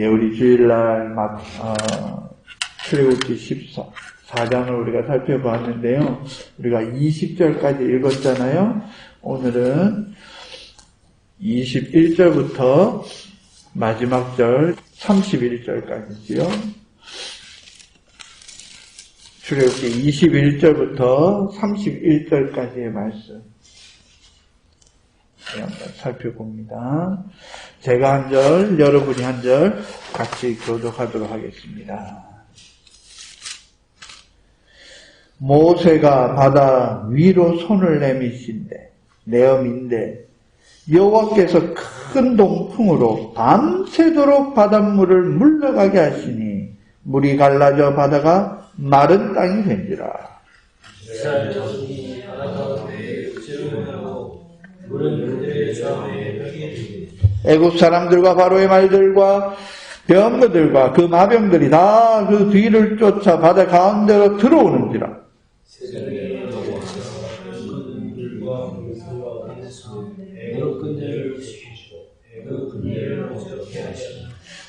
우리 주일날 출애굽기 14장을 우리가 살펴보았는데요. 우리가 20절까지 읽었잖아요. 오늘은 21절부터 마지막 절 31절까지지요. 출애굽기 21절부터 31절까지의 말씀 한번 살펴봅니다. 제가 한 절, 여러분이 한 절 같이 교독하도록 하겠습니다. 모세가 바다 위로 손을 내어민데 여호와께서 큰 동풍으로 밤새도록 바닷물을 물러가게 하시니 물이 갈라져 바다가 마른 땅이 된지라. 애굽 사람들과 바로의 말들과 병거들과 그 마병들이 다 그 뒤를 쫓아 바다 가운데로 들어오는지라.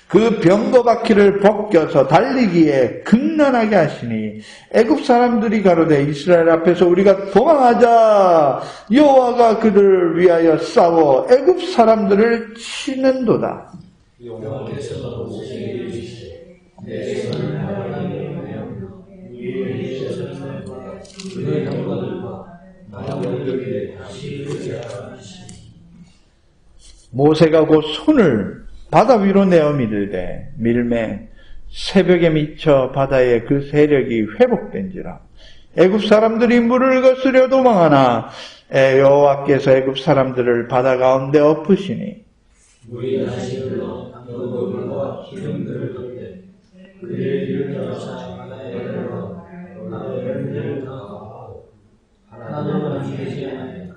그 병거 바퀴를 벗겨서 달리기에 극난하게 하시니 애굽 사람들이 가로되 이스라엘 앞에서 우리가 도망하자. 여호와가 그들을 위하여 싸워 애굽 사람들을 치는도다. 여호와께서 모세에게 이르시되 내 손을 하나님이며 우리의 전사들과 그의 형제들과 마병들에게 다시 그리하라 하시니 모세가 곧 손을 바다 위로 내어 밀매 새벽에 미쳐 바다의 그 세력이 회복된지라. 애굽 사람들이 물을 거스려 도망하나 여호와께서 애굽 사람들을 바다 가운데 엎으시니 물이 다시 흘러 너그물과 기름들을 덮되 그의 길을 따라서 바다에 흘러 바다를 강하고 하나님은 주시지 아니하니까.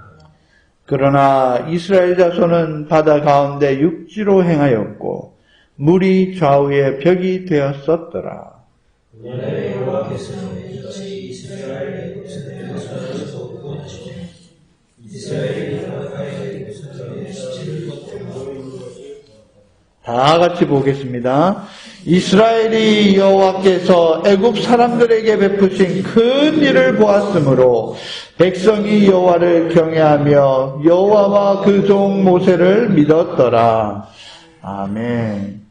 그러나 이스라엘 자손은 바다 가운데 육지로 행하였고 물이 좌우에 벽이 되었었더라. 여호와께서 이스라엘의 애굽에서 구원하시고 이스라엘이 바다에 시체를 다 같이 보겠습니다. 이스라엘이 여호와께서 애굽 사람들에게 베푸신 큰 일을 보았으므로 백성이 여호와를 경외하며 여호와와 그 종 모세를 믿었더라. 아멘.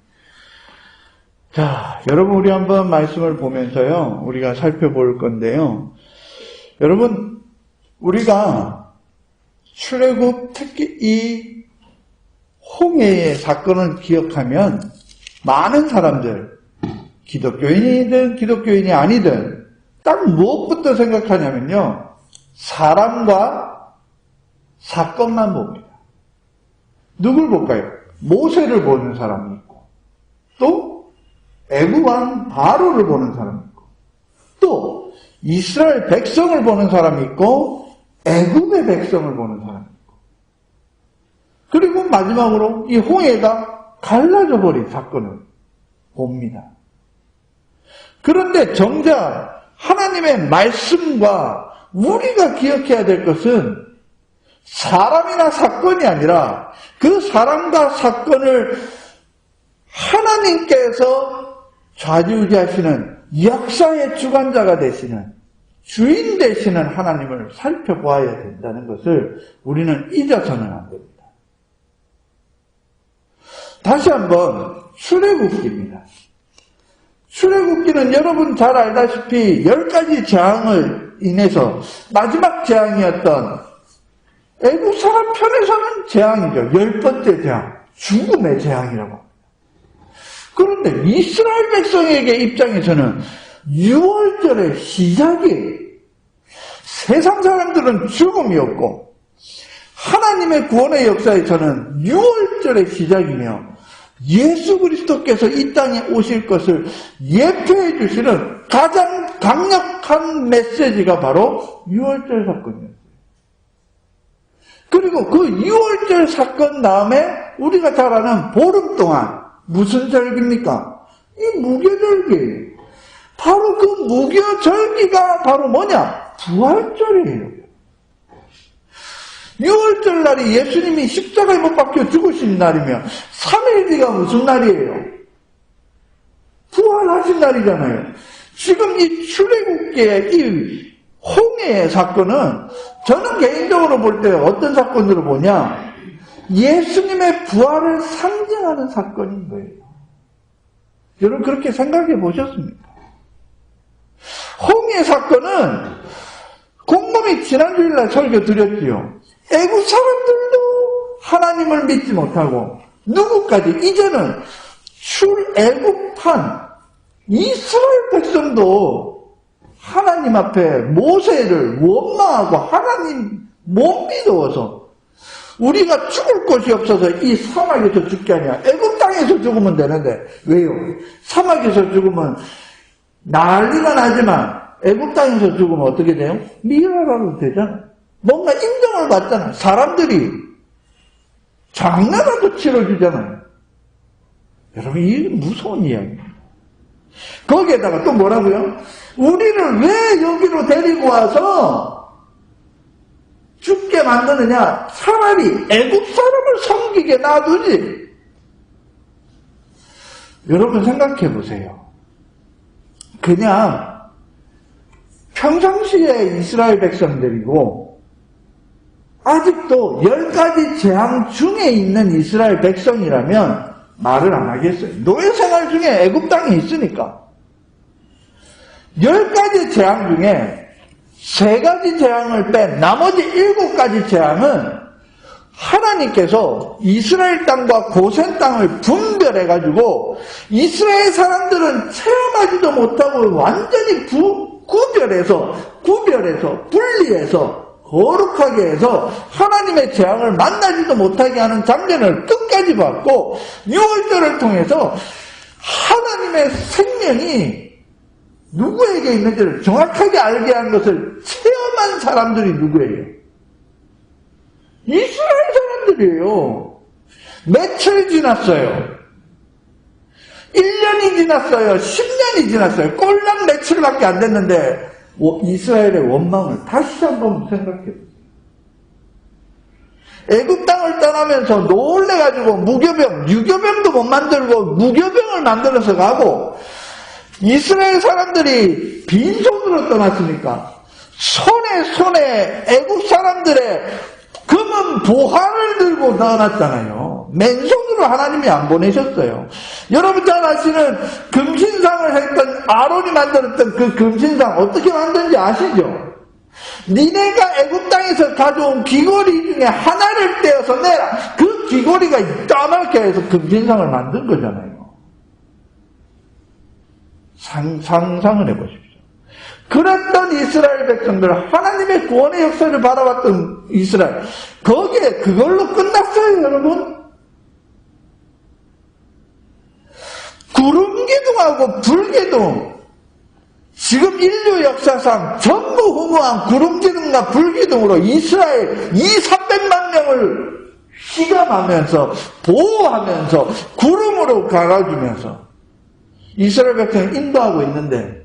자, 여러분 우리 한번 말씀을 보면서요. 우리가 살펴볼 건데요. 여러분 우리가 출애굽 특히 이 홍해의 사건을 기억하면 많은 사람들, 기독교인이든 기독교인이 아니든 딱 무엇부터 생각하냐면요. 사람과 사건만 봅니다. 누굴 볼까요? 모세를 보는 사람이 있고 또 애굽 왕 바로를 보는 사람이 있고 또 이스라엘 백성을 보는 사람이 있고 애굽의 백성을 보는 사람이 있고 그리고 마지막으로 이 홍해가 갈라져 버린 사건을 봅니다. 그런데 정작 하나님의 말씀과 우리가 기억해야 될 것은 사람이나 사건이 아니라 그 사람과 사건을 하나님께서 좌지우지하시는 역사의 주관자가 되시는 주인 되시는 하나님을 살펴보아야 된다는 것을 우리는 잊어서는 안 됩니다. 다시 한번 출애굽기입니다. 출애굽기는 여러분 잘 알다시피 10가지 재앙을 인해서 마지막 재앙이었던 애굽 사람 편에서는 재앙이죠. 10번째 재앙, 죽음의 재앙이라고 합니다. 그런데 이스라엘 백성에게 입장에서는 6월절의 시작이에요. 세상 사람들은 죽음이었고 하나님의 구원의 역사에서는 6월절의 시작이며 예수 그리스도께서 이 땅에 오실 것을 예표해 주시는 가장 강력한 메시지가 바로 6월절 사건이었어요. 그리고 그 6월절 사건 다음에 우리가 잘 아는 보름 동안 무슨 절기입니까? 이 무교절기예요. 바로 그 무교절기가 바로 뭐냐? 부활절이에요. 6월절 날이 예수님이 십자가에 못 박혀 죽으신 날이며 3일 뒤가 무슨 날이에요? 부활하신 날이잖아요. 지금 이 출애굽기의 이 홍해의 사건은 저는 개인적으로 볼 때 어떤 사건으로 보냐, 예수님의 부활을 상징하는 사건인 거예요. 여러분 그렇게 생각해 보셨습니까? 홍해 사건은 곰곰이 지난 주일날 설교 드렸지요. 애국 사람들도 하나님을 믿지 못하고 누구까지 이제는 출애굽한 이스라엘 백성도 하나님 앞에 모세를 원망하고 하나님 못 믿어서 우리가 죽을 곳이 없어서 이 사막에서 죽게 하냐, 애굽 땅에서 죽으면 되는데 왜요? 사막에서 죽으면 난리가 나지만 애굽 땅에서 죽으면 어떻게 돼요? 미라라도 되잖아. 뭔가 인정을 받잖아. 사람들이 장난라도 치러주잖아요. 여러분 이게 무서운 이야기예요. 거기에다가 또 뭐라고요? 우리를 왜 여기로 데리고 와서 죽게 만드느냐? 차라리 애굽 사람을 섬기게 놔두지. 여러분 생각해 보세요. 그냥 평상시에 이스라엘 백성들이고 아직도 10가지 재앙 중에 있는 이스라엘 백성이라면 말을 안 하겠어요. 노예생활 중에 애굽 땅에 있으니까. 10가지 재앙 중에 3가지 재앙을 뺀 나머지 7가지 재앙은 하나님께서 이스라엘 땅과 고센 땅을 분별해가지고 이스라엘 사람들은 체험하지도 못하고 완전히 구별해서 분리해서 거룩하게 해서 하나님의 재앙을 만나지도 못하게 하는 장면을 끝까지 봤고 6월절을 통해서 하나님의 생명이 누구에게 있는지를 정확하게 알게 한 것을 체험한 사람들이 누구예요? 이스라엘 사람들이에요. 며칠 지났어요. 1년이 지났어요. 10년이 지났어요. 꼴랑 며칠밖에 안 됐는데 이스라엘의 원망을 다시 한번 생각해보세요. 애굽 땅을 떠나면서 놀래가지고 무교병, 유교병도 못 만들고 무교병을 만들어서 가고 이스라엘 사람들이 빈손으로 떠났으니까 손에 애굽 사람들의 금은 보화를 들고 나왔잖아요. 맨손으로 하나님이 안 보내셨어요. 여러분 잘 아시는 금신상을 했던 아론이 만들었던 그 금신상 어떻게 만든지 아시죠? 니네가 애굽 땅에서 가져온 귀걸이 중에 하나를 떼어서 내라. 그 귀걸이가 이따만하게 해서 금신상을 만든 거잖아요. 상상을 해보십시오. 그랬던 이스라엘 백성들, 하나님의 구원의 역사를 바라봤던 이스라엘, 거기에 그걸로 끝났어요, 여러분. 구름기둥하고 불기둥, 지금 인류 역사상 전무후무한 구름기둥과 불기둥으로 이스라엘 200~300만 명을 휘감하면서 보호하면서 구름으로 갈아주면서 이스라엘 백성을 인도하고 있는데,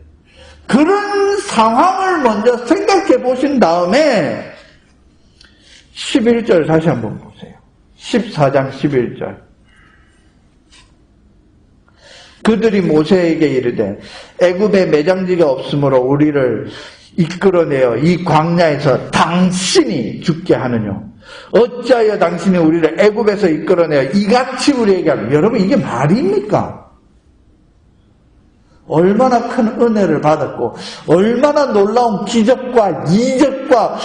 그런 상황을 먼저 생각해 보신 다음에 11절 다시 한번 보세요. 14장 11절. 그들이 모세에게 이르되 애굽에 매장지가 없으므로 우리를 이끌어내어 이 광야에서 당신이 죽게 하느냐? 어찌하여 당신이 우리를 애굽에서 이끌어내어 이같이 우리에게 하느냐? 여러분 이게 말입니까? 얼마나 큰 은혜를 받았고 얼마나 놀라운 기적과 이적과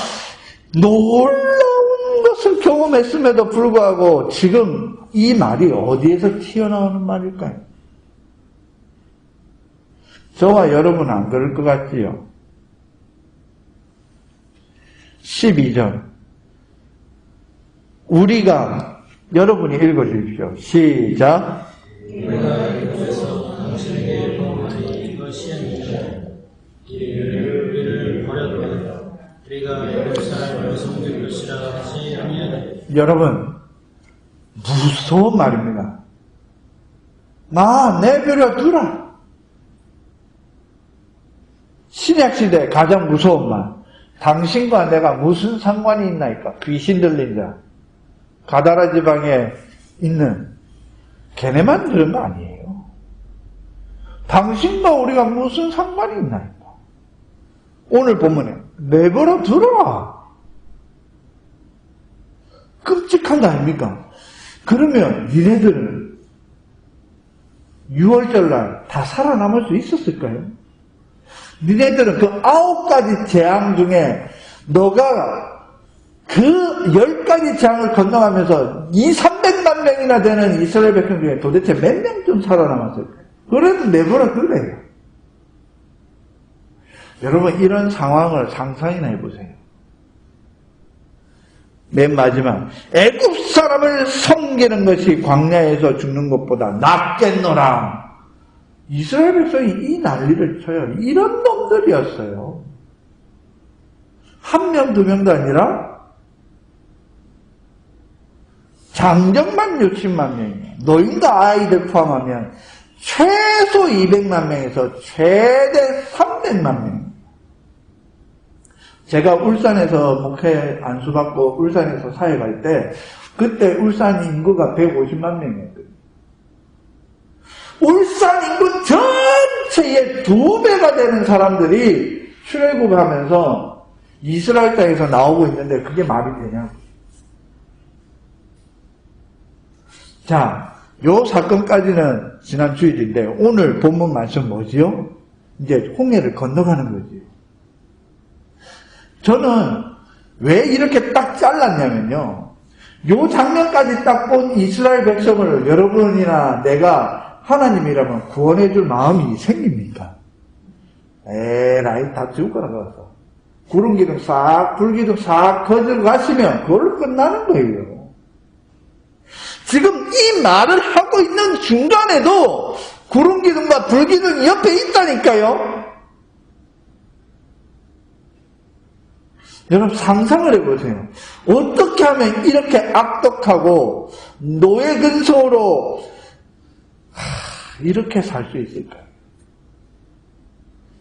놀라운 것을 경험했음에도 불구하고 지금 이 말이 어디에서 튀어나오는 말일까요? 저와 여러분은 안 그럴 것 같지요? 12절 우리가 여러분이 읽어주십시오. 시작. 여러분 무서운 말입니다. 나 내버려 두라. 신약시대 가장 무서운 말. 당신과 내가 무슨 상관이 있나이까? 귀신 들린 자. 가다라 지방에 있는 걔네만 들은 거 아니에요. 당신과 우리가 무슨 상관이 있나요? 오늘 본문에 내버려 두라. 끔찍한 거 아닙니까? 그러면 니네들은 6월절날 다 살아남을 수 있었을까요? 니네들은 그 9가지 재앙 중에 너가 그 10가지 재앙을 건너가면서 300만 명이나 되는 이스라엘 백성 중에 도대체 몇 명쯤 살아남았을까요? 그래도 내버려 두래요. 여러분, 이런 상황을 상상이나 해보세요. 맨 마지막, 애굽 사람을 섬기는 것이 광야에서 죽는 것보다 낫겠노라. 이스라엘 백성이 이 난리를 쳐요. 이런 놈들이었어요. 1명, 2명도 아니라 장정만 60만 명이에요. 노인과 아이들 포함하면 최소 200만 명에서 최대 300만 명. 제가 울산에서 목회 안수받고 울산에서 사회 갈 때 그때 울산 인구가 150만 명이었거든요. 울산 인구 전체의 2배가 되는 사람들이 출애굽하면서 이스라엘 땅에서 나오고 있는데 그게 말이 되냐고. 자, 요 사건까지는 지난 주일인데 오늘 본문 말씀 뭐지요? 이제 홍해를 건너가는 거지요. 저는 왜 이렇게 딱 잘랐냐면요. 요 장면까지 딱 본 이스라엘 백성을 여러분이나 내가 하나님이라면 구원해 줄 마음이 생깁니까? 에라이 다 죽을 거라 그랬어. 구름기둥 싹, 불기둥 싹 거들고 가시면 그걸로 끝나는 거예요. 지금 이 말을 하고 있는 중간에도 구름기둥과 불기둥이 옆에 있다니까요. 여러분 상상을 해보세요. 어떻게 하면 이렇게 악독하고 노예 근성으로 이렇게 살 수 있을까요?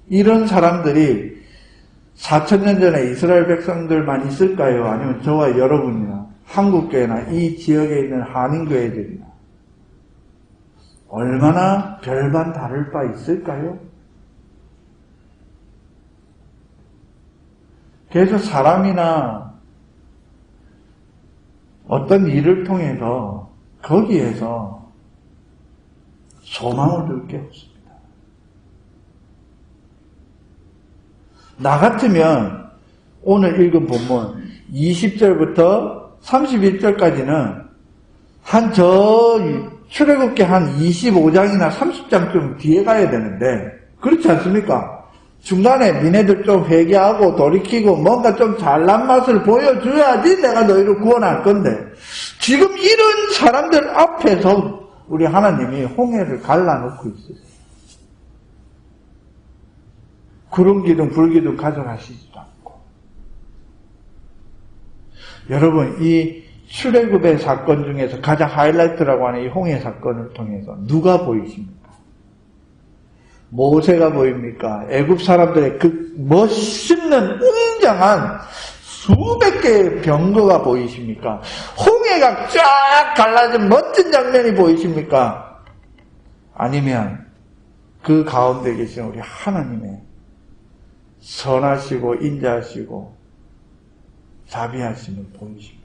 이런 사람들이 4,000년 전에 이스라엘 백성들만 있을까요? 아니면 저와 여러분이나 한국교회나 이 지역에 있는 한인교회들이나 얼마나 별반 다를 바 있을까요? 그래서 사람이나 어떤 일을 통해서 거기에서 소망을 둘 게 없습니다. 나 같으면 오늘 읽은 본문 20절부터 31절까지는 한 출애굽기 한 25장이나 30장쯤 뒤에 가야 되는데 그렇지 않습니까? 중간에 니네들 좀 회개하고 돌이키고 뭔가 좀 잘난 맛을 보여줘야지 내가 너희를 구원할 건데 지금 이런 사람들 앞에서 우리 하나님이 홍해를 갈라놓고 있어요. 구름기둥 불기둥 가져가시지도 않고. 여러분 이 출애굽의 사건 중에서 가장 하이라이트라고 하는 이 홍해 사건을 통해서 누가 보이십니까? 모세가 보입니까? 애굽 사람들의 그 멋있는 웅장한 수백 개의 병거가 보이십니까? 홍해가 쫙 갈라진 멋진 장면이 보이십니까? 아니면 그 가운데 계신 우리 하나님의 선하시고 인자하시고 자비하심을 보이십니까?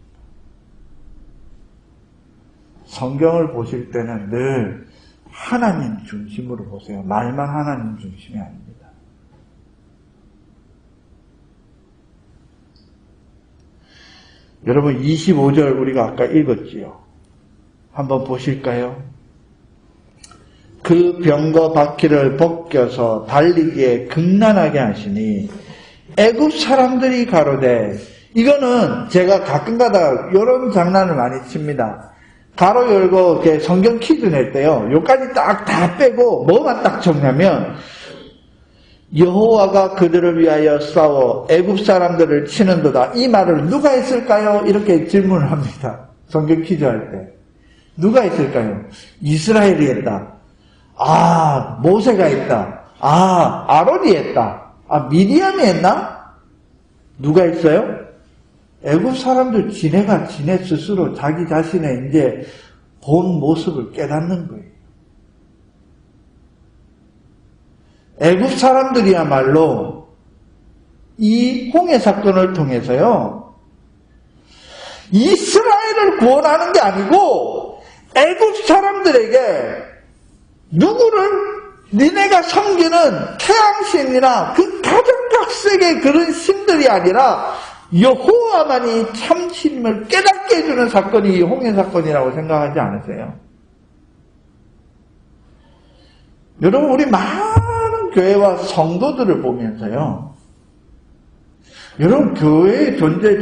성경을 보실 때는 늘 하나님 중심으로 보세요. 말만 하나님 중심이 아닙니다. 여러분 25절 우리가 아까 읽었지요. 한번 보실까요? 그 병거 바퀴를 벗겨서 달리기에 극난하게 하시니 애굽 사람들이 가로되 이거는 제가 가끔가다 이런 장난을 많이 칩니다. 가로 열고 이렇게 성경 퀴즈 낼 때요. 요까지 딱 다 빼고 뭐만 딱 적냐면 여호와가 그들을 위하여 싸워 애굽 사람들을 치는도다. 이 말을 누가 했을까요? 이렇게 질문을 합니다. 성경 퀴즈 할 때. 누가 했을까요? 이스라엘이 했다. 아, 모세가 했다. 아, 아론이 했다. 아, 미디안이 했나? 누가 했어요? 애굽 사람들 지네 스스로 자기 자신의 이제 본 모습을 깨닫는 거예요. 애국 사람들이야말로 이 홍해 사건을 통해서요, 이스라엘을 구원하는 게 아니고 애국 사람들에게 누구를 니네가 섬기는 태양신이나 그 가장 각색의 그런 신들이 아니라 여호와만이 참신임을 깨닫게 해주는 사건이 이 홍해 사건이라고 생각하지 않으세요? 여러분, 우리 많은 교회와 성도들을 보면서요, 여러분, 교회의 존재의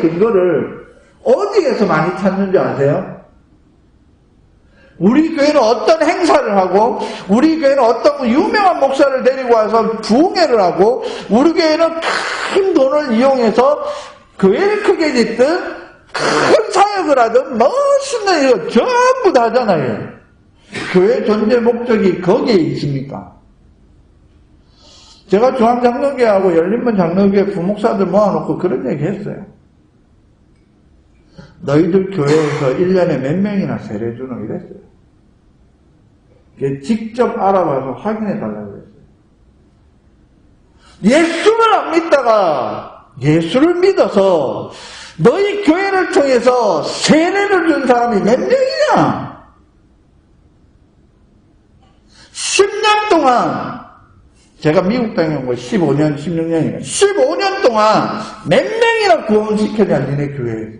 근거를 어디에서 많이 찾는지 아세요? 우리 교회는 어떤 행사를 하고, 우리 교회는 어떤 유명한 목사를 데리고 와서 부흥회를 하고, 우리 교회는 큰 돈을 이용해서 교회를 크게 짓든 큰 사역을 하든 멋있는 이거 전부 다 하잖아요. 교회 존재 목적이 거기에 있습니까? 제가 중앙장로교회하고 열린문 장로교회 부목사들 모아놓고 그런 얘기 했어요. 너희들 교회에서 1년에 몇 명이나 세례 주노 이랬어요. 직접 알아봐서 확인해 달라고 했어요. 예수를 안 믿다가 예수를 믿어서 너희 교회를 통해서 세례를 준 사람이 몇 명이냐? 10년 동안, 제가 미국 다녀온 거 15년, 16년이니까 15년 동안 몇 명이나 구원시켰냐, 니네 교회에서.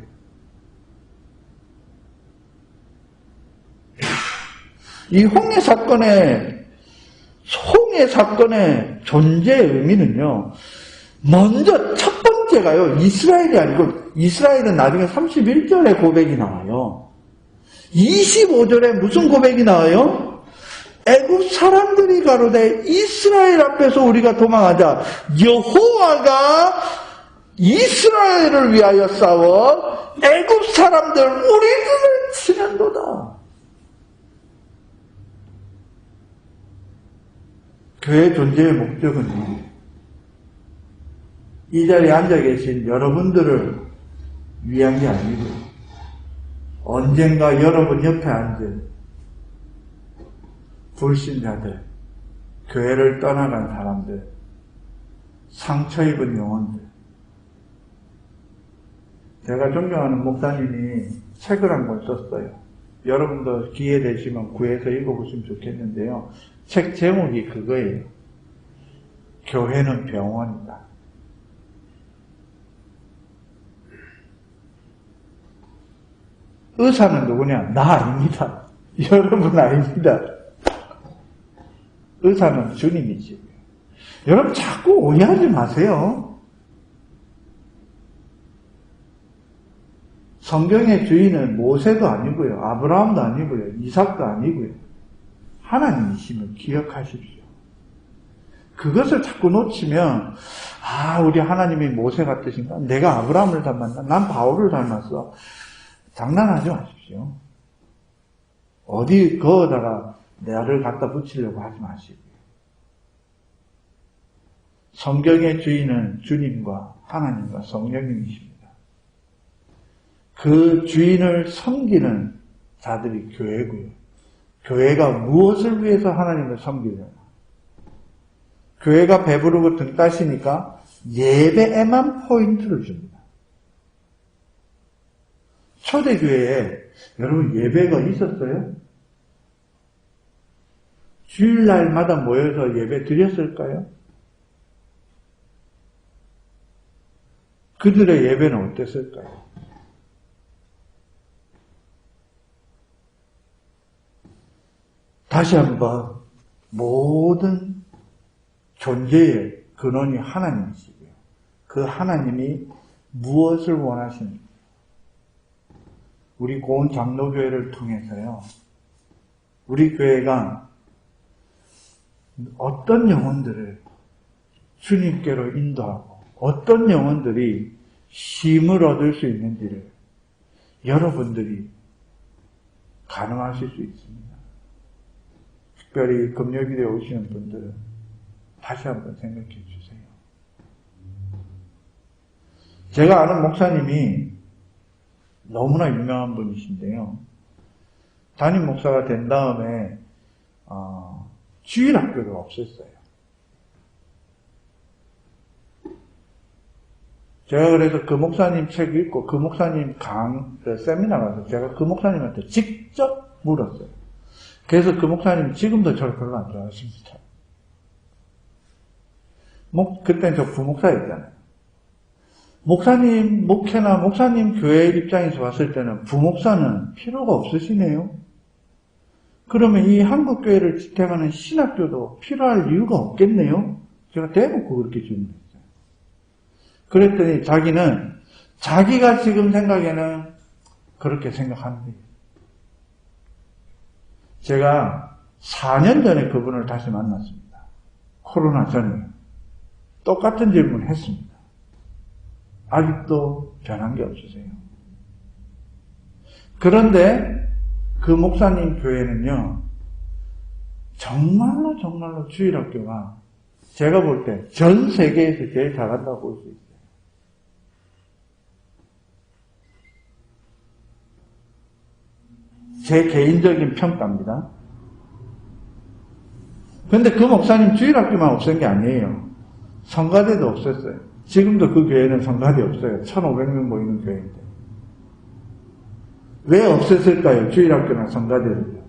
이 홍해 사건의 존재의 의미는요, 먼저 첫 번째가요, 이스라엘이 아니고, 이스라엘은 나중에 31절에 고백이 나와요. 25절에 무슨 고백이 나와요? 애국 사람들이 가로되 이스라엘 앞에서 우리가 도망하자. 여호와가 이스라엘을 위하여 싸워 애국 사람들 우리들을 치는도다. 교회 존재의 목적은 이 자리에 앉아 계신 여러분들을 위한 게 아니고 언젠가 여러분 옆에 앉은 불신자들, 교회를 떠나간 사람들, 상처 입은 영혼들. 제가 존경하는 목사님이 책을 한 권 썼어요. 여러분도 기회 되시면 구해서 읽어보시면 좋겠는데요. 책 제목이 그거예요. 교회는 병원이다. 의사는 누구냐? 나 아닙니다. 여러분 아닙니다. 의사는 주님이지. 여러분 자꾸 오해하지 마세요. 성경의 주인은 모세도 아니고요. 아브라함도 아니고요. 이삭도 아니고요. 하나님이심을 기억하십시오. 그것을 자꾸 놓치면 우리 하나님이 모세 같으신가? 내가 아브라함을 닮았나? 난 바울을 닮았어. 장난하지 마십시오. 어디 거기다가 나를 갖다 붙이려고 하지 마시고요. 성경의 주인은 주님과 하나님과 성령님이십니다. 그 주인을 섬기는 자들이 교회고요. 교회가 무엇을 위해서 하나님을 섬기려나? 교회가 배부르고 등 따시니까 예배에만 포인트를 줍니다. 초대교회에 여러분 예배가 있었어요? 주일날마다 모여서 예배 드렸을까요? 그들의 예배는 어땠을까요? 다시 한번 모든 존재의 근원이 하나님이시고요. 그 하나님이 무엇을 원하십니까? 우리 고은 장로교회를 통해서요. 우리 교회가 어떤 영혼들을 주님께로 인도하고 어떤 영혼들이 쉼을 얻을 수 있는지를 여러분들이 가늠하실 수 있습니다. 특별히 금요일에 오시는 분들은 다시 한번 생각해 주세요. 제가 아는 목사님이 너무나 유명한 분이신데요. 담임 목사가 된 다음에 주일학교를 없앴어요. 제가 그래서 그 목사님 책 읽고 그 목사님 세미나 가서 제가 그 목사님한테 직접 물었어요. 그래서 그 목사님 지금도 저를 별로 안 좋아하십니다. 그때는 저 부목사였잖아요. 목사님 목회나 목사님 교회 입장에서 봤을 때는 부목사는 필요가 없으시네요. 그러면 이 한국교회를 지탱하는 신학교도 필요할 이유가 없겠네요. 제가 대놓고 그렇게 질문했어요. 그랬더니 자기는 자기가 지금 생각에는 그렇게 생각합니다. 제가 4년 전에 그분을 다시 만났습니다. 코로나 전에. 똑같은 질문을 했습니다. 아직도 변한 게 없으세요. 그런데 그 목사님 교회는요, 정말로 주일학교가 제가 볼 때 전 세계에서 제일 잘한다고 볼 수 있어요. 제 개인적인 평가입니다. 그런데 그 목사님 주일학교만 없앤 게 아니에요. 성가대도 없앴어요. 지금도 그 교회는 성가대 없어요. 1,500명 모이는 교회인데. 왜 없앴을까요? 주일학교나 성가대를요.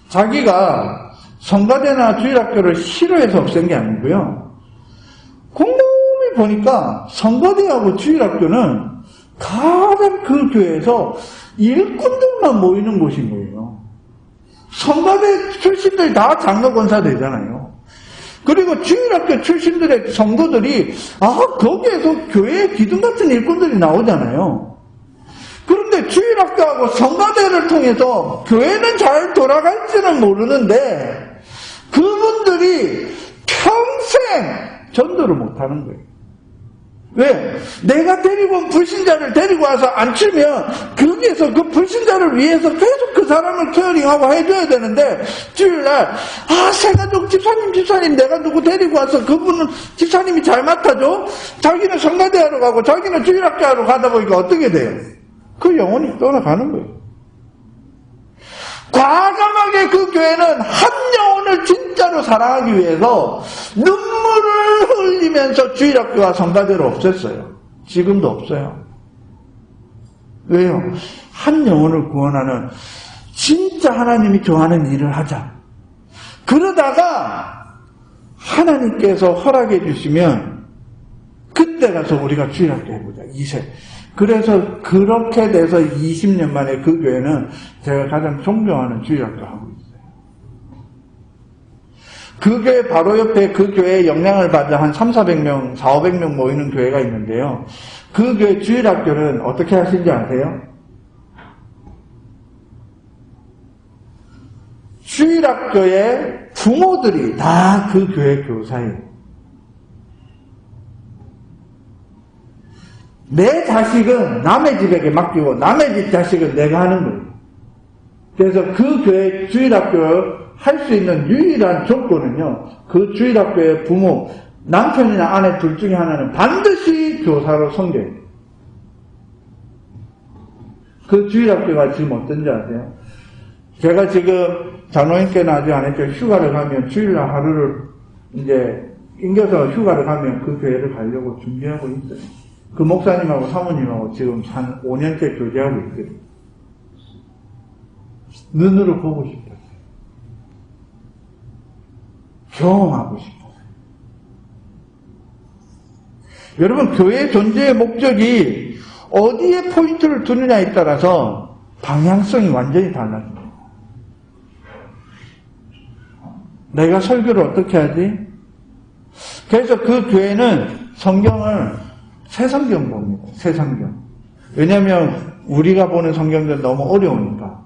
자기가 성가대나 주일학교를 싫어해서 없앤 게 아니고요. 곰곰이 보니까 성가대하고 주일학교는 가장 그 교회에서 일꾼들만 모이는 곳인 거예요. 성가대 출신들이 다 장로권사되잖아요. 그리고 주일학교 출신들의 성도들이 거기에서 교회의 기둥 같은 일꾼들이 나오잖아요. 그런데 주일학교하고 성가대를 통해서 교회는 잘 돌아갈지는 모르는데 그분들이 평생 전도를 못하는 거예요. 왜? 내가 데리고 온 불신자를 데리고 와서 앉히면 거기에서 그 불신자를 위해서 계속 그 사람을 케어링하고 해줘야 되는데 주일날 새가족 집사님 내가 누구 데리고 와서 그분은 집사님이 잘 맡아줘? 자기는 성가대 하러 가고 자기는 주일학교 하러 가다 보니까 어떻게 돼요? 그 영혼이 떠나가는 거예요. 과감하게 그 교회는 한 영혼을 진짜로 사랑하기 위해서 눈물을 흘리면서 주일학교와 성가대를 없앴어요. 지금도 없어요. 왜요? 한 영혼을 구원하는 진짜 하나님이 좋아하는 일을 하자. 그러다가 하나님께서 허락해 주시면 그때 가서 우리가 주일학교 해보자. 2세. 그래서 그렇게 돼서 20년 만에 그 교회는 제가 가장 존경하는 주일학교 하고 있어요. 그 교회 바로 옆에 그 교회에 영향을 받은 한 300-400명, 400-500명 모이는 교회가 있는데요. 그 교회 주일학교는 어떻게 하신지 아세요? 주일학교의 부모들이 다 그 교회 교사예요. 내 자식은 남의 집에게 맡기고 남의 집 자식은 내가 하는 거예요. 그래서 그 교회 주일학교 할 수 있는 유일한 조건은요, 그 주일학교의 부모, 남편이나 아내 둘 중에 하나는 반드시 교사로 섬겨요. 그 주일학교가 지금 어떤지 아세요? 제가 지금 장로님께는 아직 안 했죠. 휴가를 가면 주일날 하루를 이제 낑겨서 휴가를 가면 그 교회를 가려고 준비하고 있어요. 그 목사님하고 사모님하고 지금 한 5년째 교제하고 있거든요. 눈으로 보고 싶어요. 경험하고 싶어요. 여러분, 교회의 존재의 목적이 어디에 포인트를 두느냐에 따라서 방향성이 완전히 달라집니다. 내가 설교를 어떻게 하지? 그래서 그 교회는 성경을 새 성경 봅니다. 새 성경. 왜냐하면 우리가 보는 성경들은 너무 어려우니까.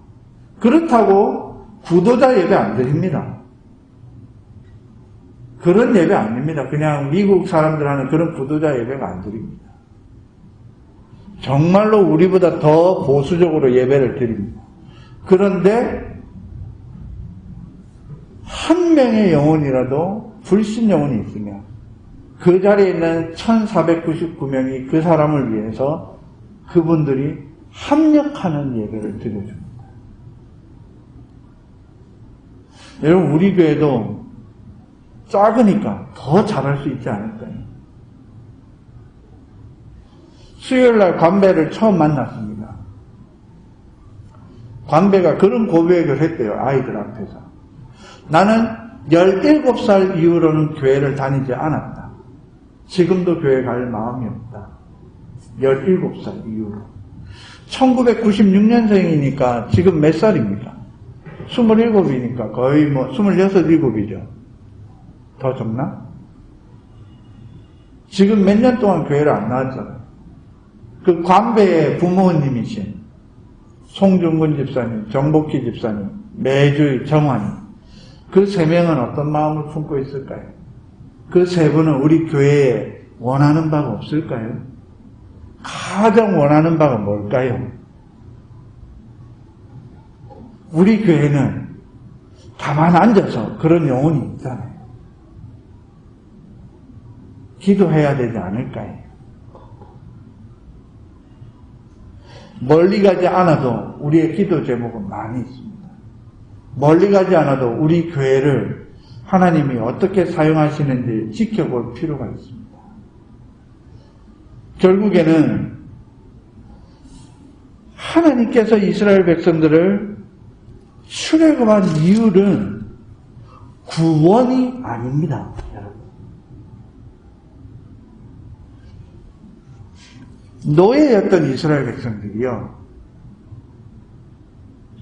그렇다고 구도자 예배 안 드립니다. 그런 예배 아닙니다. 그냥 미국 사람들 하는 그런 구도자 예배가 안 드립니다. 정말로 우리보다 더 보수적으로 예배를 드립니다. 그런데 한 명의 영혼이라도 불신 영혼이 있으면 그 자리에 있는 1499명이 그 사람을 위해서 그분들이 합력하는 예배를 드려줍니다. 여러분, 우리 교회도 작으니까 더 잘할 수 있지 않을까요? 수요일날 관배를 처음 만났습니다. 관배가 그런 고백을 했대요. 아이들 앞에서. 나는 17살 이후로는 교회를 다니지 않았다. 지금도 교회 갈 마음이 없다. 17살 이후로. 1996년생이니까 지금 몇 살입니까? 27이니까 거의 26, 7이죠. 더 적나? 지금 몇 년 동안 교회를 안 나왔잖아요. 그 관배의 부모님이신 송중근 집사님, 정복희 집사님, 매주의 정환이, 그 세 명은 어떤 마음을 품고 있을까요? 그 세 분은 우리 교회에 원하는 바가 없을까요? 가장 원하는 바가 뭘까요? 우리 교회는 가만 앉아서 그런 영혼이 있잖아요. 기도해야 되지 않을까요? 멀리 가지 않아도 우리의 기도 제목은 많이 있습니다. 멀리 가지 않아도 우리 교회를 하나님이 어떻게 사용하시는지 지켜볼 필요가 있습니다. 결국에는 하나님께서 이스라엘 백성들을 출애굽한 이유는 구원이 아닙니다. 여러분. 노예였던 이스라엘 백성들이요,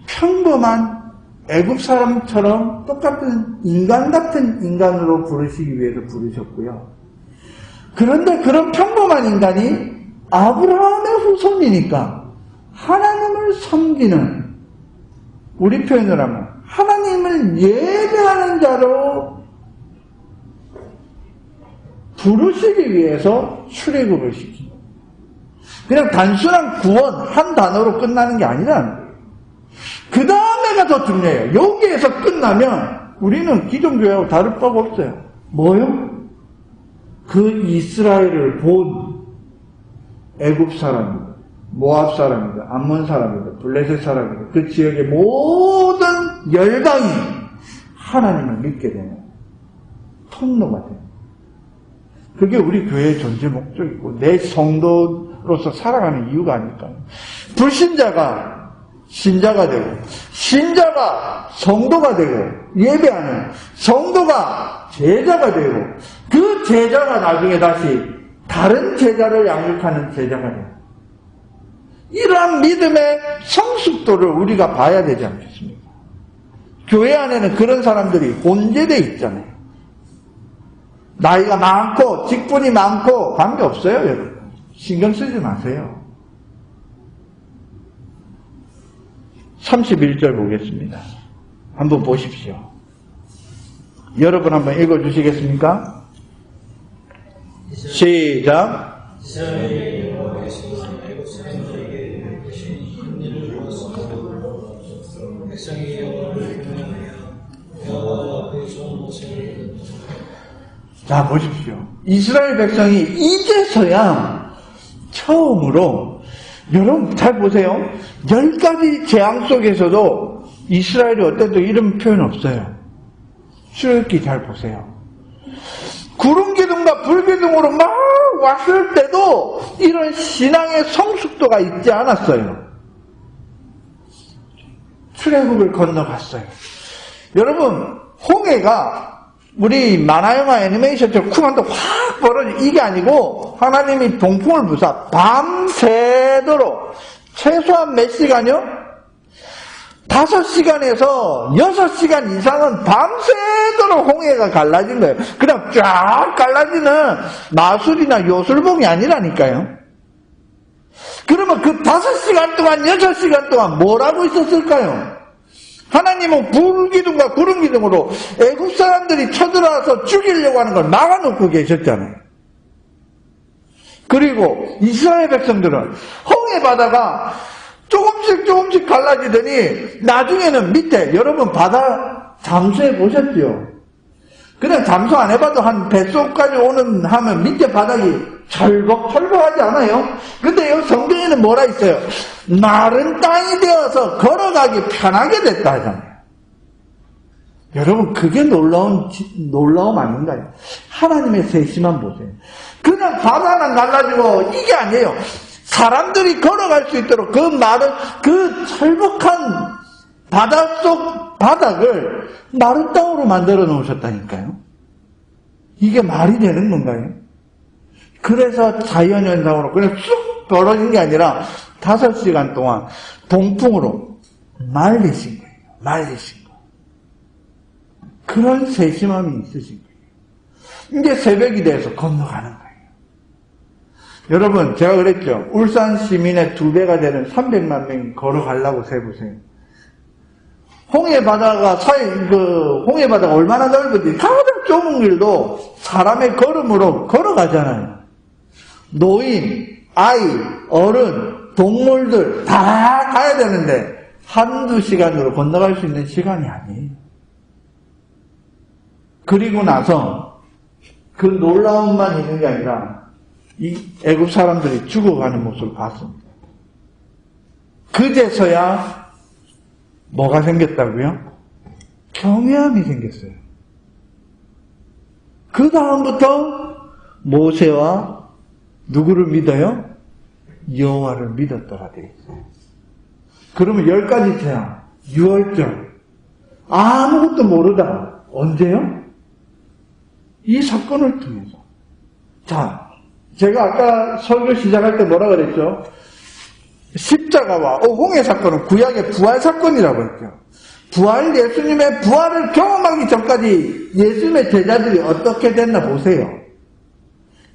평범한 애굽 사람처럼 똑같은 인간 같은 인간으로 부르시기 위해서 부르셨고요. 그런데 그런 평범한 인간이 아브라함의 후손이니까 하나님을 섬기는, 우리 표현을 하면 하나님을 예배하는 자로 부르시기 위해서 출애굽을 시킵니다. 그냥 단순한 구원 한 단어로 끝나는 게 아니라는 거예요. 그 다음에가 더 중요해요. 여기에서 끝나면 우리는 기존 교회하고 다를 바가 없어요. 뭐요? 그 이스라엘을 본 애굽 사람이다, 모압 사람이다, 암몬 사람이다, 블레셋 사람이다, 그 지역의 모든 열방이 하나님을 믿게 되는 통로가 돼요. 그게 우리 교회의 존재 목적이고 내 성도로서 살아가는 이유가 아닐까요? 불신자가 신자가 되고, 신자가 성도가 되고, 예배하는 성도가 제자가 되고, 그 제자가 나중에 다시 다른 제자를 양육하는 제자가 돼요. 이러한 믿음의 성숙도를 우리가 봐야 되지 않겠습니까? 교회 안에는 그런 사람들이 혼재되어 있잖아요. 나이가 많고 직분이 많고 관계없어요, 여러분. 신경 쓰지 마세요. 31절 보겠습니다. 한번 보십시오. 여러분 한번 읽어주시겠습니까? 시작. 자, 보십시오. 이스라엘 백성이 이제서야 처음으로, 여러분 잘 보세요. 10가지 재앙 속에서도 이스라엘이 어때도 이런 표현 없어요. 출애굽기 잘 보세요. 구름기둥과 불기둥으로 막 왔을 때도 이런 신앙의 성숙도가 있지 않았어요. 출애굽을 건너갔어요. 여러분, 홍해가 우리 만화영화 애니메이션처럼 쿵한도 확 벌어지, 이게 아니고 하나님이 동풍을 부사 밤새도록 최소한 몇 시간이요? 5시간에서 6시간 이상은 밤새도록 홍해가 갈라진 거예요. 그냥 쫙 갈라지는 마술이나 요술봉이 아니라니까요. 그러면 그 5시간 동안, 6시간 동안 뭘 하고 있었을까요? 하나님은 불기둥과 구름기둥으로 애굽 사람들이 쳐들어와서 죽이려고 하는 걸 막아놓고 계셨잖아요. 그리고 이스라엘 백성들은 홍해 바다가 조금씩 갈라지더니 나중에는 밑에, 여러분 바다 잠수해 보셨죠? 그냥 잠수 안 해봐도 한 뱃속까지 오는 하면 밑에 바닥이 철벅철벅하지 않아요? 근데 여기 성경에는 뭐라 있어요? 마른 땅이 되어서 걸어가기 편하게 됐다 하잖아요. 여러분, 그게 놀라움 아닌가요? 하나님의 세심함 보세요. 그냥 바다만 갈라지고 이게 아니에요. 사람들이 걸어갈 수 있도록 그 철복한 바닷속 바닥을 마른 땅으로 만들어 놓으셨다니까요. 이게 말이 되는 건가요? 그래서 자연현상으로 그냥 쑥 벌어진 게 아니라 5시간 동안 동풍으로 말리신 거예요. 말리신 거. 그런 세심함이 있으신 거예요. 이제 새벽이 돼서 건너가는 거예요. 여러분, 제가 그랬죠. 울산 시민의 2배가 되는 300만 명이 걸어가려고 세보세요. 홍해바다가 홍해바다가 얼마나 넓은지 가장 좁은 길도 사람의 걸음으로 걸어가잖아요. 노인, 아이, 어른, 동물들 다 가야 되는데 한두 시간으로 건너갈 수 있는 시간이 아니에요. 그리고 나서 그 놀라움만 있는 게 아니라 이 애국 사람들이 죽어가는 모습을 봤습니다. 그제서야 뭐가 생겼다고요? 경외함이 생겼어요. 그 다음부터 모세와 누구를 믿어요? 여호와를 믿었더라 되어 있어요. 그러면 10가지 태양, 6월절 아무것도 모르다가 언제요? 이 사건을 통해서. 자, 제가 아까 설교 시작할 때 뭐라 그랬죠? 십자가와 홍해 사건은 구약의 부활 사건이라고 했죠. 예수님의 부활을 경험하기 전까지 예수님의 제자들이 어떻게 됐나 보세요.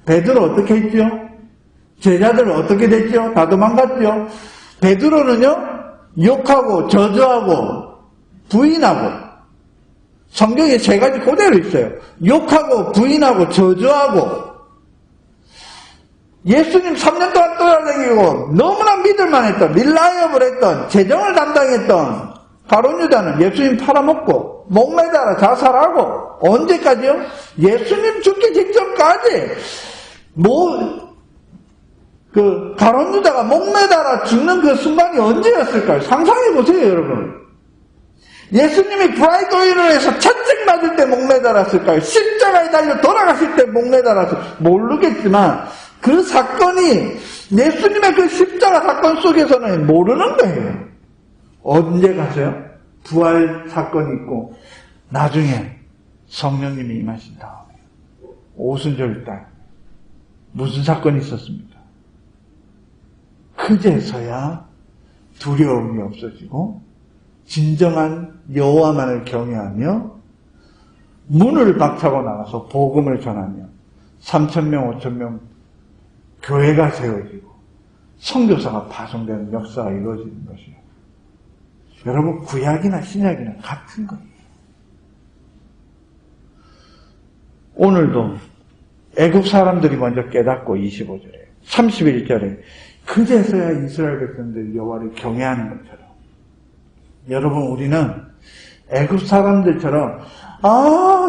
베드로 어떻게 했죠? 제자들은 어떻게 됐죠? 다 도망갔죠? 베드로는요, 욕하고 저주하고 부인하고, 성경에 3가지 그대로 있어요. 욕하고 부인하고 저주하고, 예수님 3년 동안 떠나다니고 너무나 믿을만 했던, 릴라이어블 했던, 재정을 담당했던 가룟 유다는 예수님 팔아먹고 목매달아 자살하고, 언제까지요? 예수님 죽기 직전까지 가룟 유다가 목매달아 죽는 그 순간이 언제였을까요? 상상해보세요, 여러분. 예수님이 브라이드 오일을 해서 채찍 맞을 때 목매달았을까요? 십자가에 달려 돌아가실 때 목매달았을까요? 모르겠지만 그 사건이 예수님의 그 십자가 사건 속에서는 모르는 거예요. 언제 가서요? 부활 사건이 있고 나중에 성령님이 임하신 다음에 오순절 날 무슨 사건이 있었습니까? 그제서야 두려움이 없어지고 진정한 여호와만을 경외하며 문을 박차고 나가서 복음을 전하며 3,000명, 5,000명 교회가 세워지고 선교사가 파송되는 역사가 이루어지는 것이에요. 여러분, 구약이나 신약이나 같은 거예요. 오늘도 애국 사람들이 먼저 깨닫고 25절에 31절에 그제서야 이스라엘 백성들이 여호와를 경외하는 것처럼, 여러분, 우리는 애국 사람들처럼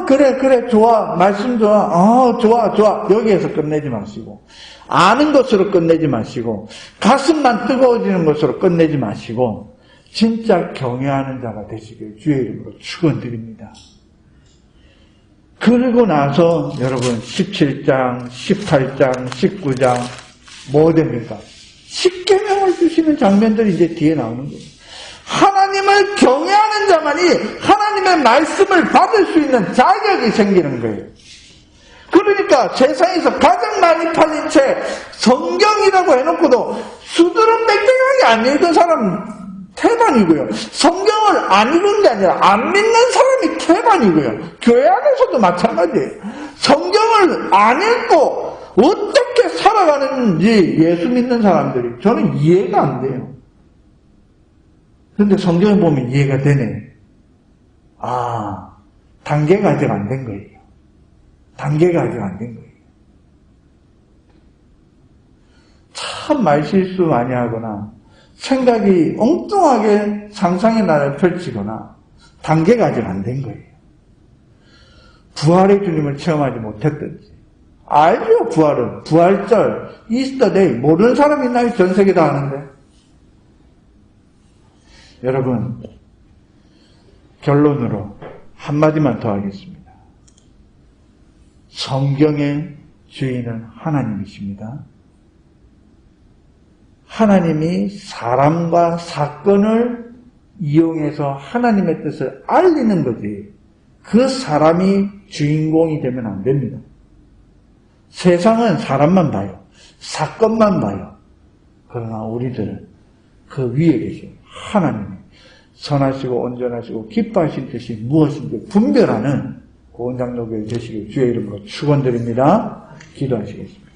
그래 좋아, 말씀 좋아, 좋아 여기에서 끝내지 마시고, 아는 것으로 끝내지 마시고, 가슴만 뜨거워지는 것으로 끝내지 마시고, 진짜 경외하는 자가 되시길 주의 이름으로 축원드립니다. 그리고 나서 여러분 17장, 18장, 19장 뭐 됩니까? 십계명을 주시는 장면들이 이제 뒤에 나오는 거예요. 하나님을 경외하는 자만이 하나님의 말씀을 받을 수 있는 자격이 생기는 거예요. 그러니까 세상에서 가장 많이 팔린 책 성경이라고 해놓고도 수두룩백백하게 안 읽은 사람 태반이고요. 성경을 안 읽은 게 아니라 안 믿는 사람이 태반이고요. 교회 안에서도 마찬가지예요. 성경을 안 읽고 어떻게 살아가는지 예수 믿는 사람들이 저는 이해가 안 돼요. 그런데 성경에 보면 이해가 되네. 단계가 아직 안 된 거예요. 단계가 아직 안 된 거예요. 참 말실수 많이 하거나 생각이 엉뚱하게 상상의 나를 펼치거나 단계가 아직 안 된 거예요. 부활의 주님을 체험하지 못했든지. 알죠, 부활은. 부활절, 이스터데이, 모르는 사람이 있나요? 전 세계 다 아는데. 여러분, 결론으로 한마디만 더 하겠습니다. 성경의 주인은 하나님이십니다. 하나님이 사람과 사건을 이용해서 하나님의 뜻을 알리는 거지, 그 사람이 주인공이 되면 안 됩니다. 세상은 사람만 봐요. 사건만 봐요. 그러나 우리들은 그 위에 계신 하나님이 선하시고 온전하시고 기뻐하신 뜻이 무엇인지 분별하는 그 원장로교회 되시길 주의 이름으로 축원드립니다. 기도하시겠습니다.